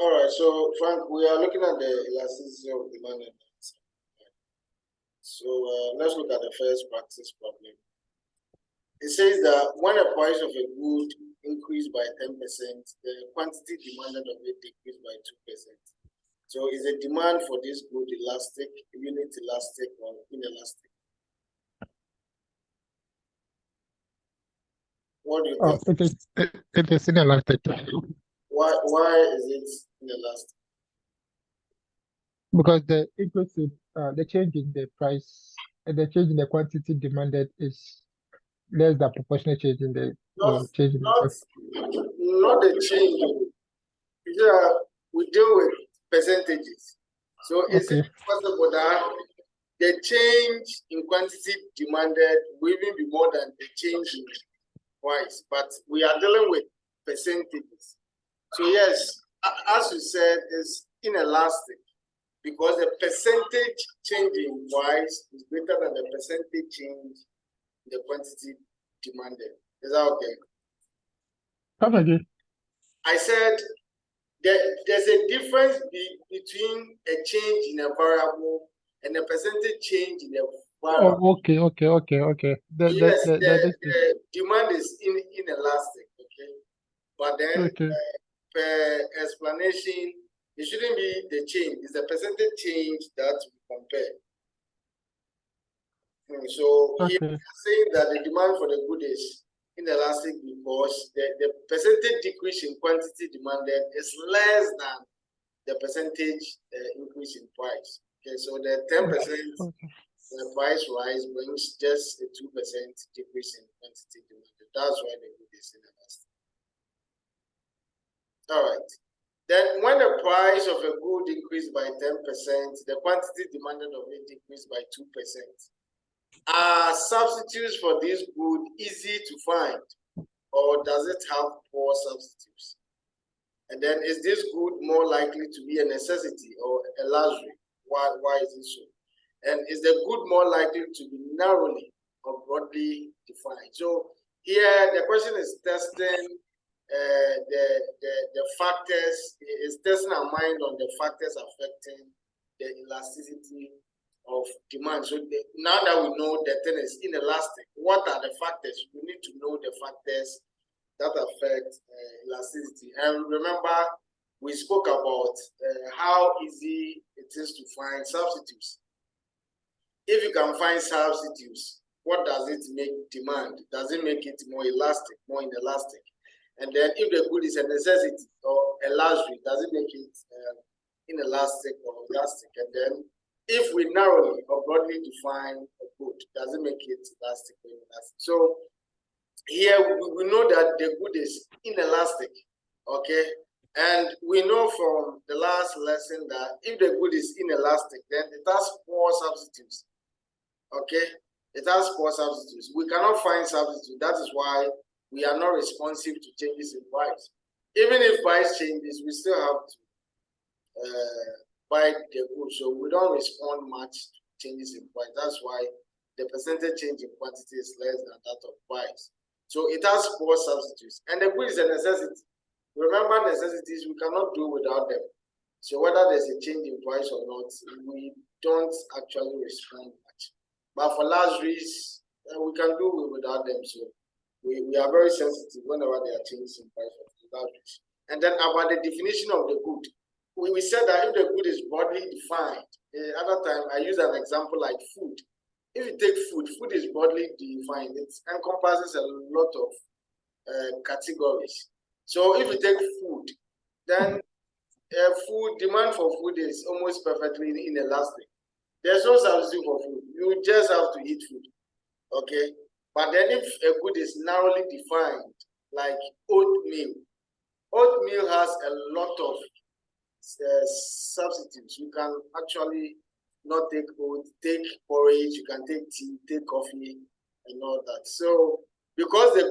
All right, so Frank, we are looking at the elasticity of demand and supply. So let's look at the first practice problem. It says that when the price of a good increased by 10%, the quantity demanded of it decreased by 2%. So is the demand for this good elastic, unit elastic, or inelastic? What do you think? It is inelastic. Why is it inelastic? Because the increase in the change in the price and the change in the quantity demanded is less than proportional change in the change in the Not the change. Yeah, we deal with percentages. So is it possible that the change in quantity demanded will even be more than the change in price? But we are dealing with percentages. So yes, as you said, it's inelastic because the percentage change in price is greater than the percentage change in the quantity demanded. Is that okay? Come again. I said there's a difference between a change in a variable and a percentage change in a variable. Oh, okay. The demand is inelastic, okay? But then per explanation, it shouldn't be the change, it's the percentage change that we compare. So here we are saying that the demand for the good is inelastic because the percentage decrease in quantity demanded is less than the percentage increase in price. Okay, so the 10% the price rise brings just a 2% decrease in quantity demanded. That's why the good is inelastic. All right. Then when the price of a good increased by 10%, the quantity demanded of it decreased by 2%. Are substitutes for this good easy to find, or does it have poor substitutes? And then is this good more likely to be a necessity or a luxury? Why is it so? And is the good more likely to be narrowly or broadly defined? So here the question is testing the factors, is testing our mind on the factors affecting the elasticity of demand. So now that we know the thing is inelastic, what are the factors? We need to know the factors that affect elasticity. And remember, we spoke about how easy it is to find substitutes. If you can find substitutes, what does it make demand? Does it make it more elastic, more inelastic? And then if the good is a necessity or a luxury, does it make it inelastic or elastic? And then if we narrowly or broadly define a good, does it make it elastic or inelastic? So here we know that the good is inelastic, okay? And we know from the last lesson that if the good is inelastic, then it has poor substitutes, okay? It has poor substitutes. We cannot find substitutes. That is why we are not responsive to changes in price. Even if price changes, we still have to buy the good. So we don't respond much to changes in price. That's why the percentage change in quantity is less than that of price. So it has poor substitutes. And the good is a necessity. Remember, necessities, we cannot do without them. So whether there's a change in price or not, we don't actually respond much. But for luxuries, we can do without them. So we are very sensitive whenever there are changes in price of luxuries. And then about the definition of the good, we said that if the good is broadly defined, other time I use an example like food. If you take food, food is broadly defined. It encompasses a lot of categories. So if you take food, then food demand for food is almost perfectly inelastic. There's no substitute for food. You just have to eat food, okay? But then if a good is narrowly defined, like oatmeal has a lot of substitutes. You can actually not take oat, take porridge, you can take tea, take coffee, and all that. So because the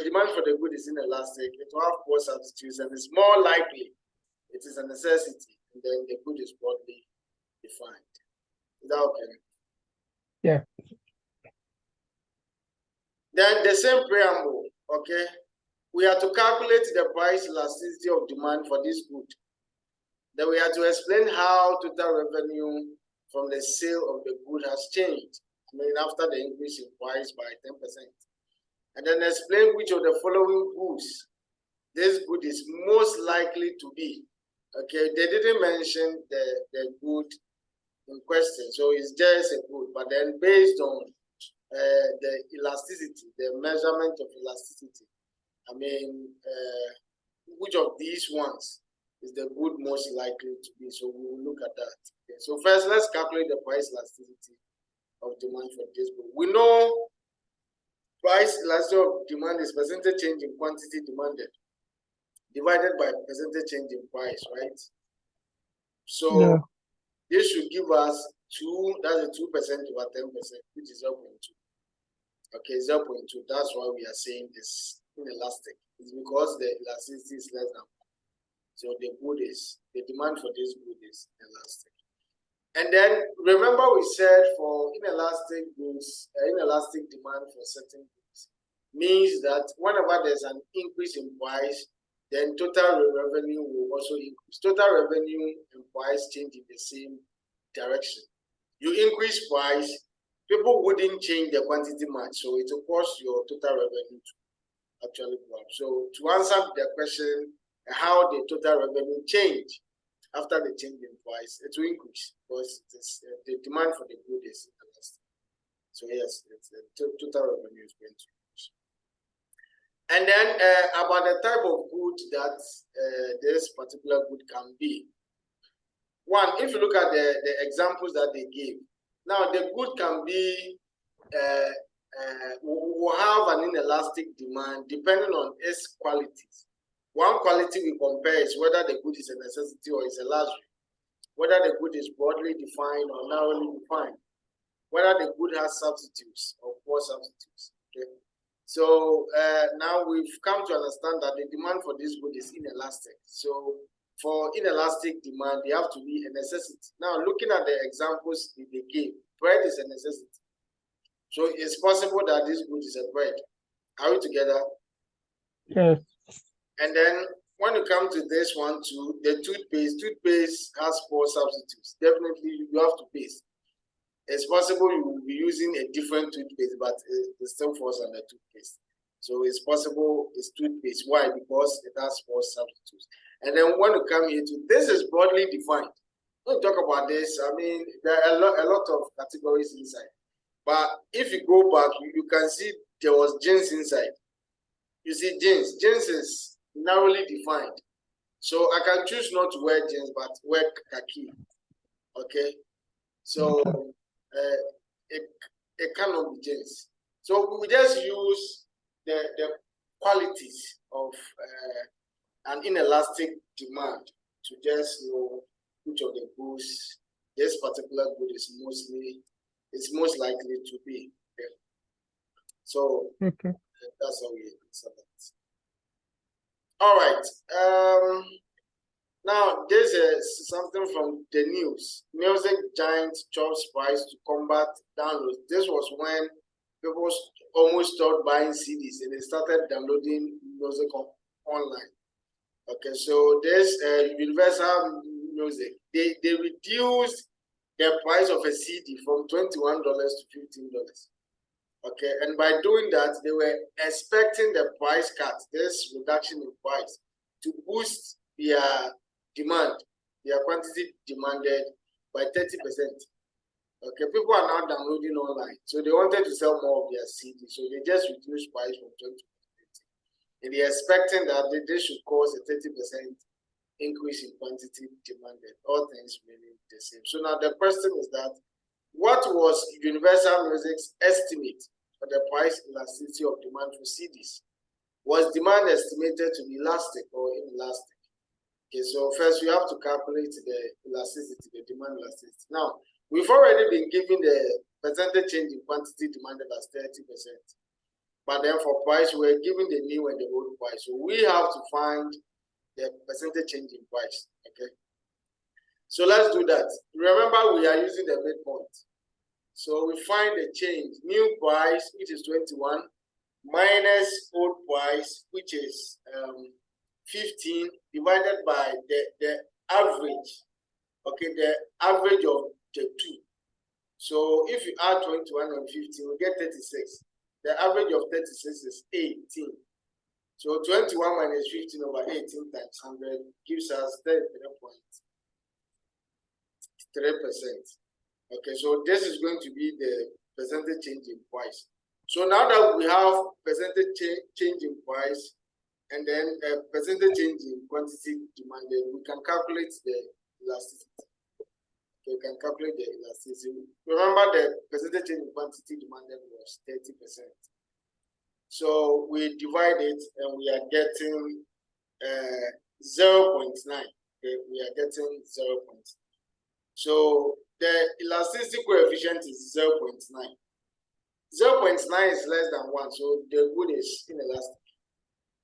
demand for the good is inelastic, it will have poor substitutes, and it's more likely it is a necessity, and then the good is broadly defined. Is that okay? Yeah. Then the same preamble, okay? We have to calculate the price elasticity of demand for this good. Then we have to explain how total revenue from the sale of the good has changed. I mean, after the increase in price by 10%. And then explain which of the following goods this good is most likely to be. Okay, they didn't mention the good in question, so it's just a good, but then based on the elasticity, the measurement of elasticity, I mean, which of these ones is the good most likely to be? So we will look at that. Okay, so first, let's calculate the price elasticity of demand for this good. We know price elasticity of demand is percentage change in quantity demanded divided by percentage change in price, right? So Yeah. this should give us 2, that's a 2% over 10%, which is 0.2. Okay, 0.2. That's why we are saying this inelastic. It's because the elasticity is less than 1. So the good is, the demand for this good is elastic. And then remember we said for inelastic goods, inelastic demand for certain goods means that whenever there's an increase in price, then total revenue will also increase. Total revenue and price change in the same direction. You increase price, people wouldn't change the quantity much, so it will cause your total revenue to actually go up. So to answer the question, how the total revenue change after the change in price, it will increase because the demand for the good is elastic. So yes, the total revenue is going to increase. And then about the type of good that this particular good can be. One, if you look at the examples that they gave, now the good can be, will have an inelastic demand depending on its qualities. One quality we compare is whether the good is a necessity or is a luxury, whether the good is broadly defined or narrowly defined, whether the good has substitutes or poor substitutes. Okay. So now we've come to understand that the demand for this good is inelastic. So for inelastic demand, they have to be a necessity. Now, looking at the examples they gave, bread is a necessity. So it's possible that this good is a bread. Are we together? Yes. And then when you come to this one too, the toothpaste has poor substitutes. Definitely you have to paste. It's possible you will be using a different toothpaste, but it still falls under toothpaste. So it's possible it's toothpaste. Why? Because it has poor substitutes. And then when you come here to this is broadly defined. When you talk about this, I mean there are a lot of categories inside. But if you go back, you can see there was jeans inside. You see jeans. Jeans is narrowly defined. So I can choose not to wear jeans, but wear khaki. Okay. So it cannot be jeans. So we just use the qualities of an inelastic demand to just know which of the goods this particular good is most likely to be. Okay. So that's how we answer that. All right. Now this is something from the news. Music giant chops price to combat downloads. This was when people almost stopped buying CDs and they started downloading music online. Okay, so this Universal Music, they reduced the price of a CD from $21 to $15. Okay, and by doing that, they were expecting the price cut, this reduction in price, to boost their demand, their quantity demanded by 30%. Okay, people are now downloading online, so they wanted to sell more of their CD, so they just reduced price from 20 to 30. And they're expecting that they should cause a 30% increase in quantity demanded, all things remaining the same. So now the question is that, what was Universal Music's estimate for the price elasticity of demand for CDs? Was demand estimated to be elastic or inelastic? Okay, so first we have to calculate the elasticity, the demand elasticity. Now, we've already been given the percentage change in quantity demanded as 30%. But then for price, we're given the new and the old price. So we have to find the percentage change in price. Okay. So let's do that. Remember, we are using the midpoint. So we find the change, new price, which is 21, minus old price, which is 15, divided by the average, okay, the average of the two. So if you add 21 and 15, we get 36. The average of 36 is 18. So 21 minus 15 over 18 times 100 gives us 33.3%. Okay, so this is going to be the percentage change in price. So now that we have percentage change in price and then percentage change in quantity demanded, we can calculate the elasticity. Okay, we can calculate the elasticity. Remember, the percentage change in quantity demanded was 30%. So we divide it and we are getting 0.9. Okay, we are getting 0.9. So the elasticity coefficient is 0.9. 0.9 is less than 1, so the good is inelastic.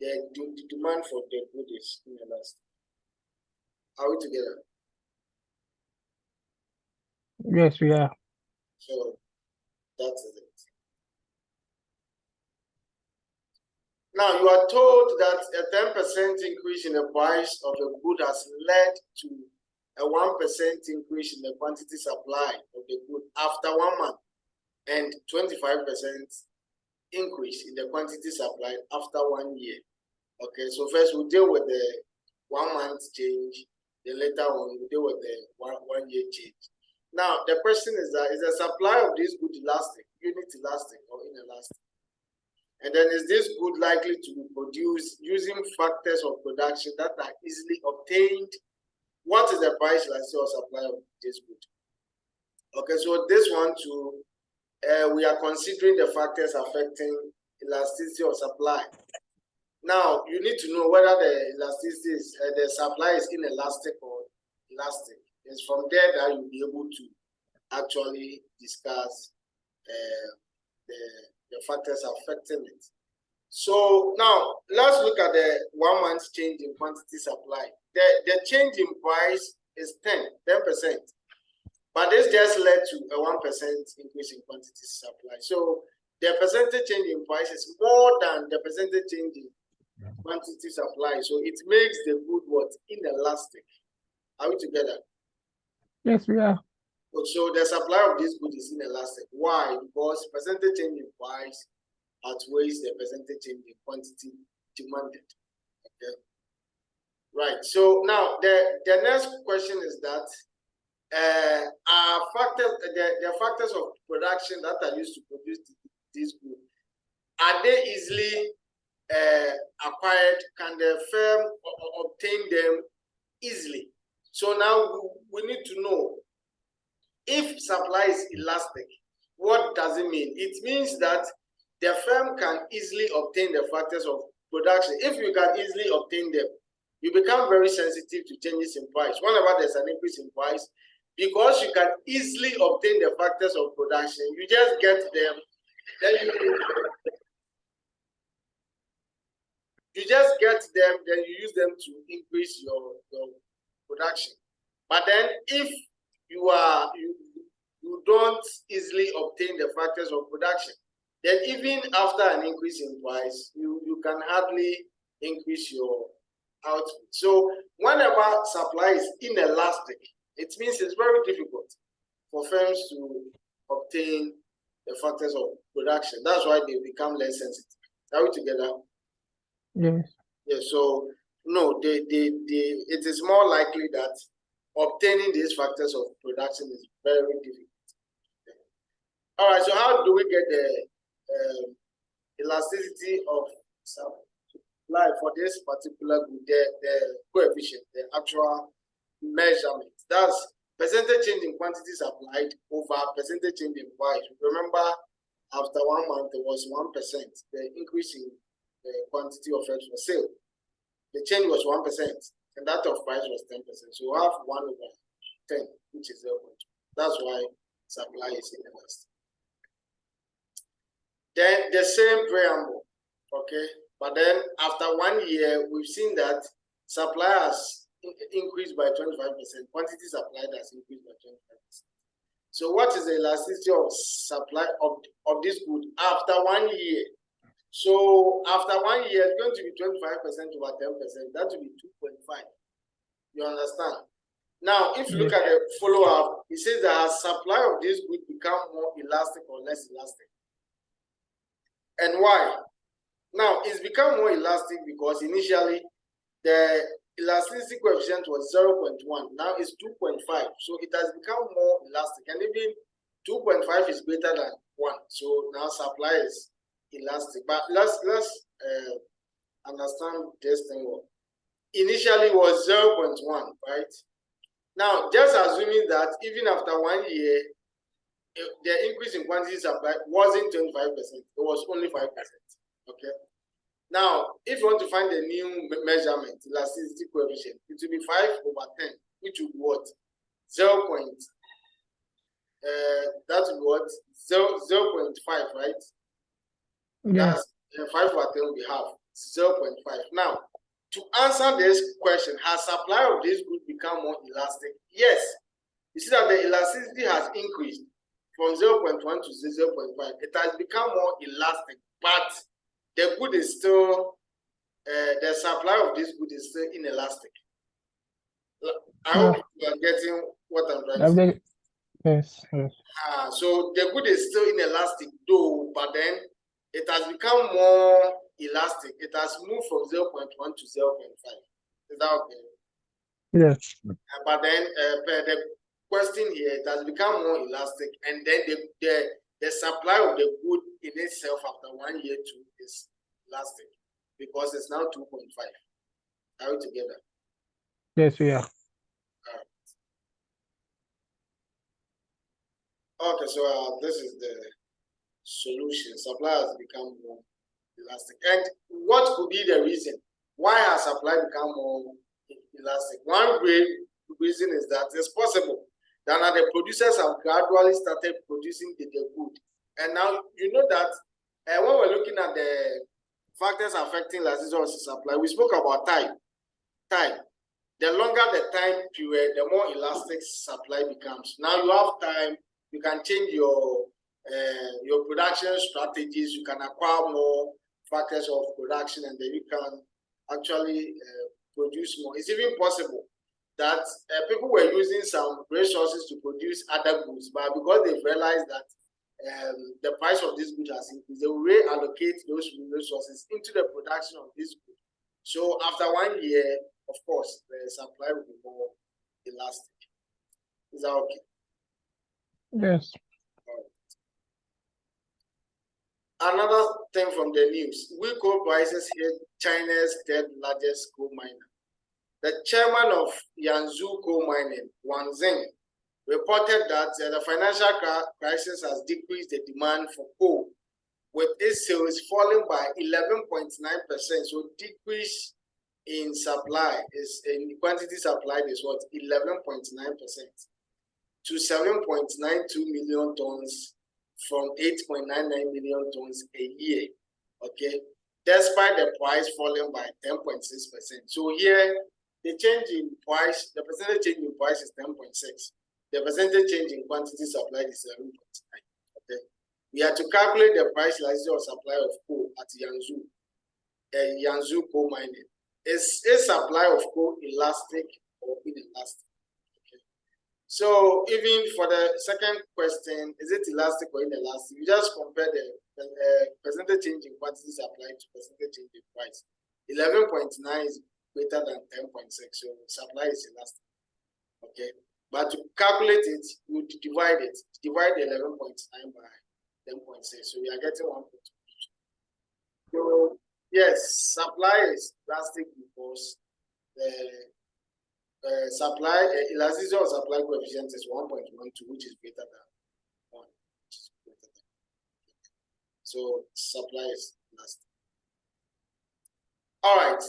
The demand for the good is inelastic. Are we together? Yes, we are. So that is it. Now you are told that a 10% increase in the price of a good has led to a 1% increase in the quantity supply of the good after 1 month and 25% increase in the quantity supplied after 1 year. Okay, so first we'll deal with the 1 month change, then later on we'll deal with the one year change. Now the question is that, is the supply of this good elastic, unit elastic or inelastic? And then is this good likely to be produced using factors of production that are easily obtained? What is the price elasticity or supply of this good? Okay, so this one too, we are considering the factors affecting elasticity of supply. Now, you need to know whether the elasticity is, the supply is inelastic or elastic. It's from there that you'll be able to actually discuss the factors affecting it. So now, let's look at the 1 month change in quantity supply. The change in price is 10%. But this just led to a 1% increase in quantity supply. So the percentage change in price is more than the percentage change in quantity supply. So it makes the good what? Inelastic. Are we together? Yes, we are. So the supply of this good is inelastic. Why? Because percentage change in price outweighs the percentage change in quantity demanded. Okay. Right. So now the next question is that are factors, the factors of production that are used to produce this good, are they easily acquired? Can the firm obtain them easily? So now we need to know, if supply is elastic, what does it mean? It means that the firm can easily obtain the factors of production. If you can easily obtain them, you become very sensitive to changes in price. Whenever there's an increase in price, because you can easily obtain the factors of production, you just get them, then you just get them, then you use them to increase your production. But then if you don't easily obtain the factors of production, then even after an increase in price, you can hardly increase your output. So whenever supply is inelastic, it means it's very difficult for firms to obtain the factors of production. That's why they become less sensitive. Are we together? Yes. Yeah, so no, it is more likely that obtaining these factors of production is very difficult. All right, so how do we get the elasticity of supply for this particular good, the coefficient, the actual measurement? That's percentage change in quantity supplied over percentage change in price. Remember, after 1 month, it was 1%. The increase in the quantity of eggs for sale, the change was 1%, and that of price was 10%. So you have 1 over 10, which is 0.2. That's why supply is inelastic. Then the same preamble, okay? But then after 1 year, we've seen that supply has increased by 25%, quantity supplied has increased by 25%. So what is the elasticity of supply of this good after 1 year? So after 1 year, it's going to be 25% over 10%. That will be 2.5. You understand? Now, if you look at the follow-up, it says that as supply of this good become more elastic or less elastic. And why? Now, it's become more elastic because initially the elasticity coefficient was 0.1. Now it's 2.5. So it has become more elastic. And even 2.5 is greater than 1. So now supply is elastic. But let's understand this thing well. Initially it was 0.1, right? Now, just assuming that even after 1 year, the increase in quantity supply wasn't 25%, it was only 5%. Okay. Now, if you want to find a new measurement, elasticity coefficient, it will be 5/10, which will be what? 0. That will be what? 0.5, right? Yeah. That's 5/10 will be half, 0.5. Now, to answer this question, has supply of this good become more elastic? Yes. You see that the elasticity has increased from 0.1 to 0.5. It has become more elastic, but the good is still, the supply of this good is still inelastic. I hope you are getting what I'm trying to say. Yes. So the good is still inelastic though, but then it has become more elastic. It has moved from 0.1 to 0.5. Is that okay? Yes. But then the question here, it has become more elastic, and then the supply of the good in itself after 1 year too is elastic because it's now 2.5. Are we together? Yes, we are. Okay, so this is the solution. Supply has become more elastic. And what could be the reason? Why has supply become more elastic? One great reason is that it's possible that now the producers have gradually started producing the good. And now you know that when we're looking at the factors affecting elasticity of supply, we spoke about time. The longer the time period, the more elastic supply becomes. Now you have time, you can change your production strategies, you can acquire more factors of production, and then you can actually produce more. It's even possible that people were using some resources to produce other goods, but because they've realized that the price of this good has increased, they will reallocate those resources into the production of this good. So after 1 year, of course, the supply will be more elastic. Is that okay? Yes. Another thing from the news, weak coal prices hit China's third largest coal miner. The chairman of Yanzhou Coal Mining, Wang Zeng, reported that the financial crisis has decreased the demand for coal, with its sales falling by 11.9%. So decrease in supply is in quantity supplied is what? 11.9% to 7.92 million tons from 8.99 million tons a year. Okay, despite the price falling by 10.6%. So here the change in price, the percentage change in price is 10.6. The percentage change in quantity supplied is 11.9. Okay, we have to calculate the price elasticity of supply of coal at Yanzhou Coal Mining. Is a supply of coal elastic or inelastic? Okay. So even for the second question, is it elastic or inelastic? You just compare the percentage change in quantity supplied to percentage change in price. 11.9 is greater than 10.6, so supply is elastic. Okay, but to calculate it, you divide it. Divide the 11.9 by 10.6, so we are getting 1.2. So yes, supply is elastic because the supply elasticity of supply coefficient is 1.12, which is greater than 1. So supply is elastic. All right.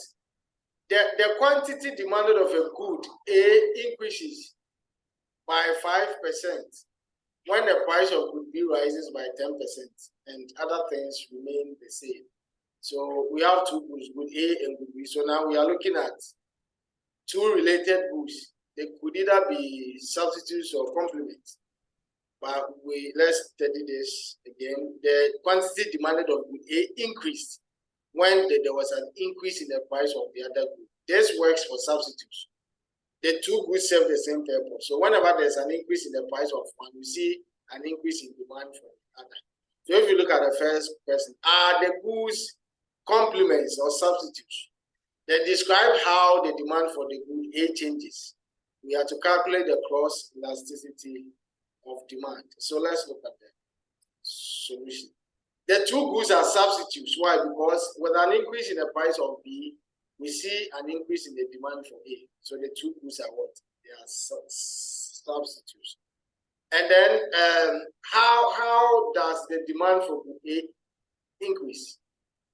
The quantity demanded of a good A increases by 5% when the price of good B rises by 10% and other things remain the same. So we have two goods, good A and good B. So now we are looking at two related goods. They could either be substitutes or complements. But let's study this again. The quantity demanded of good A increased when there was an increase in the price of the other good. This works for substitutes. the two goods serve the same purpose. So whenever there's an increase in the price of one, we see an increase in demand for the other. So if you look at the first question, are the goods complements or substitutes? They describe how the demand for the good A changes. We have to calculate the cross elasticity of demand. So let's look at the solution. The two goods are substitutes. Why? Because with an increase in the price of B, we see an increase in the demand for A. So the two goods are what? They are substitutes. And then how does the demand for good A increase?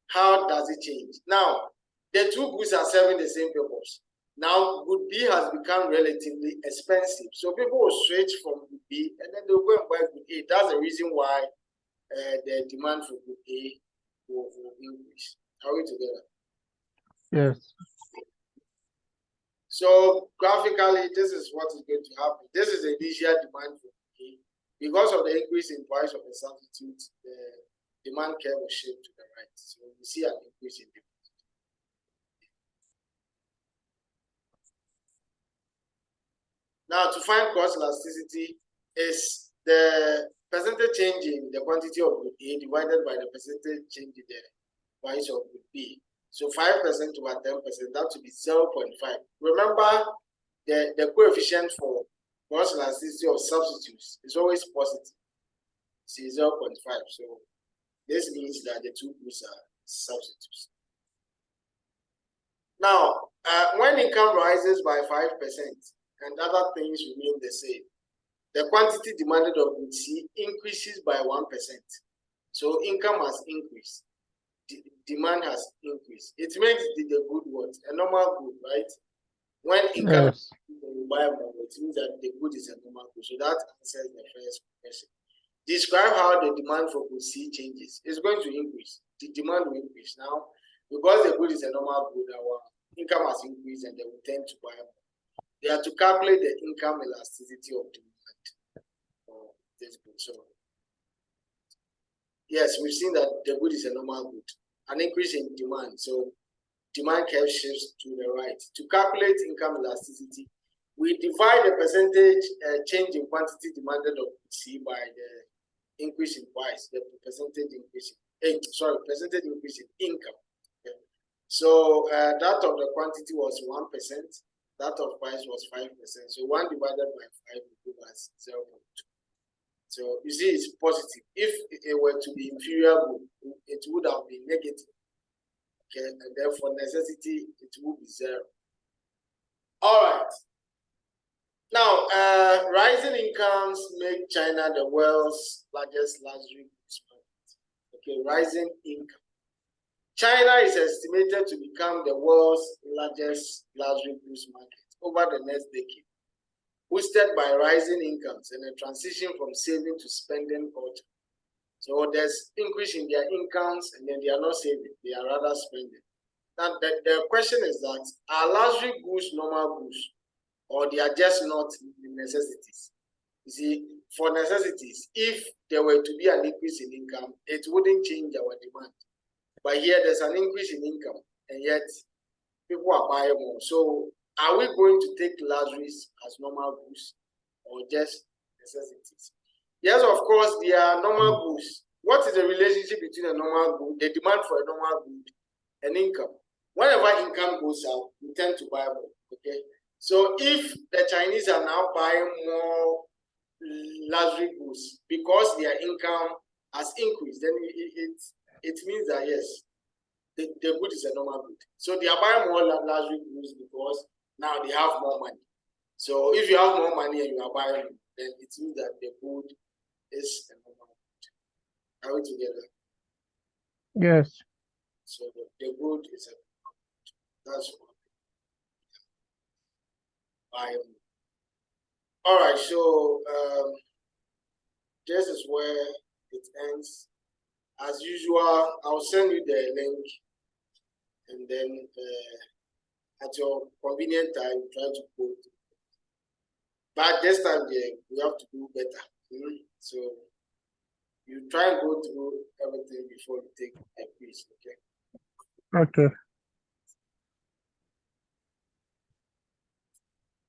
How does it change? Now, the two goods are serving the same purpose. Now, good B has become relatively expensive. So people will switch from good B and then they'll go and buy good A. That's the reason why the demand for good A will increase. Are we together? Yes. So graphically, this is what is going to happen. This is the initial demand for good A. Because of the increase in price of the substitute, the demand curve will shift to the right. So we see an increase in demand. Now, to find cross elasticity is the percentage change in the quantity of good A divided by the percentage change in the price of good B. So 5% over 10%, that would be 0.5. Remember, the coefficient for cross elasticity of substitutes is always positive. See 0.5. So this means that the two groups are substitutes. Now, when income rises by 5%, and other things remain the same, the quantity demanded of good C increases by 1%. So income has increased, demand has increased. It makes the good what? A normal good, right? When income Yes. you buy more, it means that the good is a normal good. So that answers the first question. Describe how the demand for good C changes. It's going to increase. The demand will increase. Now, because the good is a normal good, our income has increased and they will tend to buy more. They have to calculate the income elasticity of demand for this good. So, yes, we've seen that the good is a normal good. An increase in demand. So, demand curve shifts to the right. To calculate income elasticity, we divide the percentage change in quantity demanded of C by the increase in price, the percentage increase in, percentage increase in income. Okay. So, that of the quantity was 1%. That of price was 5%. So 1 divided by 5 will give us 0.2. So you see, it's positive. If it were to be inferior, it would have been negative. Okay, and therefore necessity it would be 0. All right. Now, rising incomes make China the world's largest luxury goods market. Okay, rising income. China is estimated to become the world's largest luxury goods market over the next decade, boosted by rising incomes and a transition from saving to spending culture. So there's increase in their incomes and then they are not saving, they are rather spending. Now the question is that, are luxury goods normal goods or they are just not necessities? You see, for necessities, if there were to be an increase in income, it wouldn't change our demand. But here there's an increase in income, and yet people are buying more. So are we going to take luxuries as normal goods or just necessities? Yes, of course, they are normal goods. What is the relationship between a normal good, the demand for a normal good, and income? Whenever income goes up, we tend to buy more. Okay. So if the Chinese are now buying more luxury goods because their income has increased, then it means that yes, the good is a normal good. So they are buying more luxury goods because now they have more money. So if you have more money and you are buying, then it means that the good is a normal good. Are we together? Yes. So the good is a normal good. That's what buying. All right. So this is where it ends. As usual, I'll send you the link, and then at your convenient time, try to go. But this time, yeah, we have to do better. So you try and go through everything before you take a quiz. Okay. Okay.